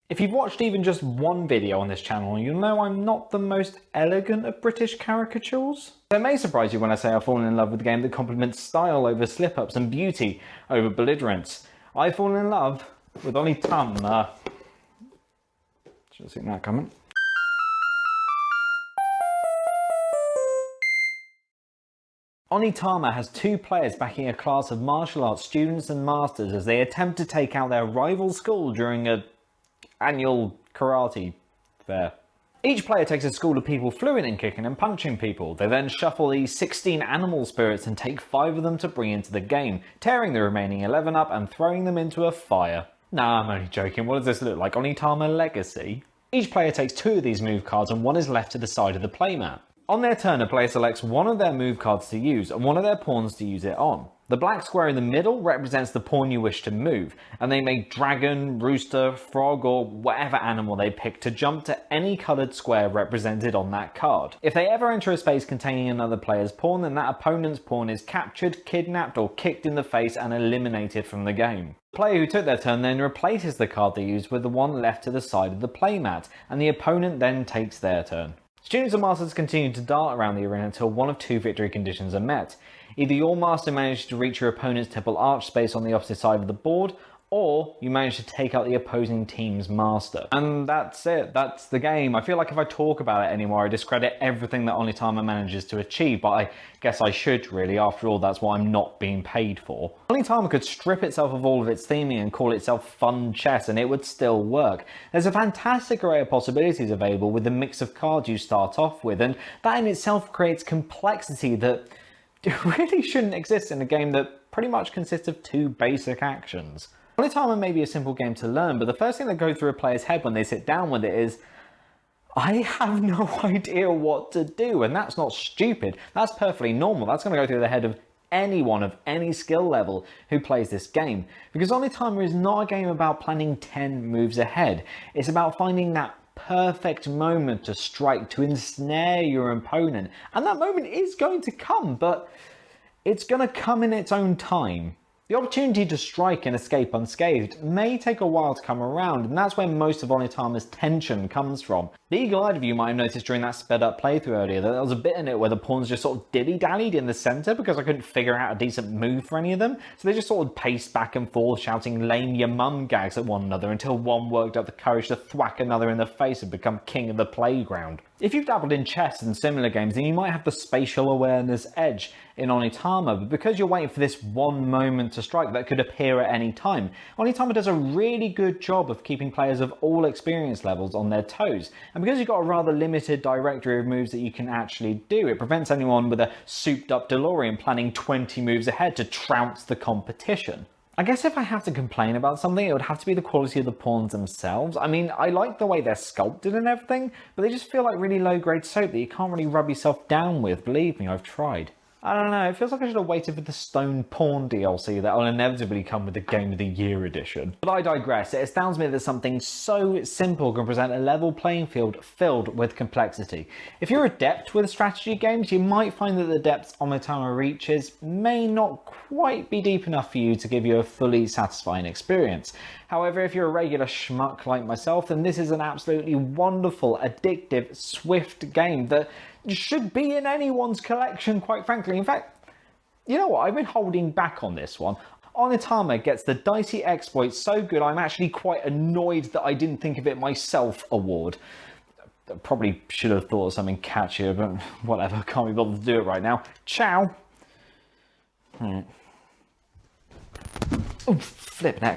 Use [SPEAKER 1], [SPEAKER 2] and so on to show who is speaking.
[SPEAKER 1] If you've watched even just one video on this channel, you'll know I'm not the most elegant of British caricatures. So it may surprise you when I say I've fallen in love with a game that complements style over slip-ups and beauty over belligerence. I've fallen in love with Onitama-A. Should have seen that coming. Onitama has two players backing a class of martial arts students and masters as they attempt to take out their rival school during a annual karate fair. Each player takes a school of people fluent in kicking and punching people. They then shuffle these 16 animal spirits and take 5 of them to bring into the game, tearing the remaining 11 up and throwing them into a fire. Nah, I'm only joking. What does this look like? Onitama Legacy? Each player takes 2 of these move cards and 1 is left to the side of the playmat. On their turn, a player selects 1 of their move cards to use and 1 of their pawns to use it on. The black square in the middle represents the pawn you wish to move, and they make dragon, rooster, frog, or whatever animal they pick to jump to any coloured square represented on that card. If they ever enter a space containing another player's pawn, then that opponent's pawn is captured, kidnapped, or kicked in the face and eliminated from the game. The player who took their turn then replaces the card they used with the one left to the side of the playmat, and the opponent then takes their turn. Students and masters continue to dart around the arena until one of 2 victory conditions are met. Either your master manages to reach your opponent's temple arch space on the opposite side of the board, or you manage to take out the opposing team's master. And that's it, that's the game. I feel like if I talk about it anymore, I discredit everything that Onitama manages to achieve, but I guess I should really. After all, that's what I'm not being paid for. Onitama could strip itself of all of its theming and call itself fun chess, and it would still work. There's a fantastic array of possibilities available with the mix of cards you start off with, and that in itself creates complexity that really shouldn't exist in a game that pretty much consists of 2 basic actions. Onitama may be a simple game to learn, but the first thing that goes through a player's head when they sit down with it is, I have no idea what to do, and that's not stupid. That's perfectly normal. That's going to go through the head of anyone of any skill level who plays this game. Because Onitama is not a game about planning 10 moves ahead. It's about finding that perfect moment to strike, to ensnare your opponent. And that moment is going to come, but it's going to come in its own time. The opportunity to strike and escape unscathed may take a while to come around, and that's where most of Onitama's tension comes from. The eagle-eyed view might have noticed during that sped-up playthrough earlier that there was a bit in it where the pawns just sort of dilly-dallied in the centre because I couldn't figure out a decent move for any of them, so they just sort of paced back and forth shouting lame your mum gags at one another until one worked up the courage to thwack another in the face and become king of the playground. If you've dabbled in chess and similar games, then you might have the spatial awareness edge in Onitama, but because you're waiting for this one moment to strike that could appear at any time, Onitama does a really good job of keeping players of all experience levels on their toes. And because you've got a rather limited directory of moves that you can actually do, it prevents anyone with a souped up DeLorean planning 20 moves ahead to trounce the competition. I guess if I have to complain about something, it would have to be the quality of the pawns themselves. I mean, I like the way they're sculpted and everything, but they just feel like really low-grade soap that you can't really rub yourself down with. Believe me, I've tried. I don't know, it feels like I should have waited for the Stone Pawn DLC that will inevitably come with the Game of the Year edition. But I digress. It astounds me that something so simple can present a level playing field filled with complexity. If you're adept with strategy games, you might find that the depths Onitama reaches may not quite be deep enough for you to give you a fully satisfying experience. However, if you're a regular schmuck like myself, then this is an absolutely wonderful, addictive, swift game that should be in anyone's collection, quite frankly. In fact, you know what? I've been holding back on this one. Onitama gets the Dicey exploit so good I'm actually quite annoyed that I didn't think of it myself award. I probably should have thought of something catchier, but whatever, can't be bothered to do it right now. Ciao! Oh, flipping heck.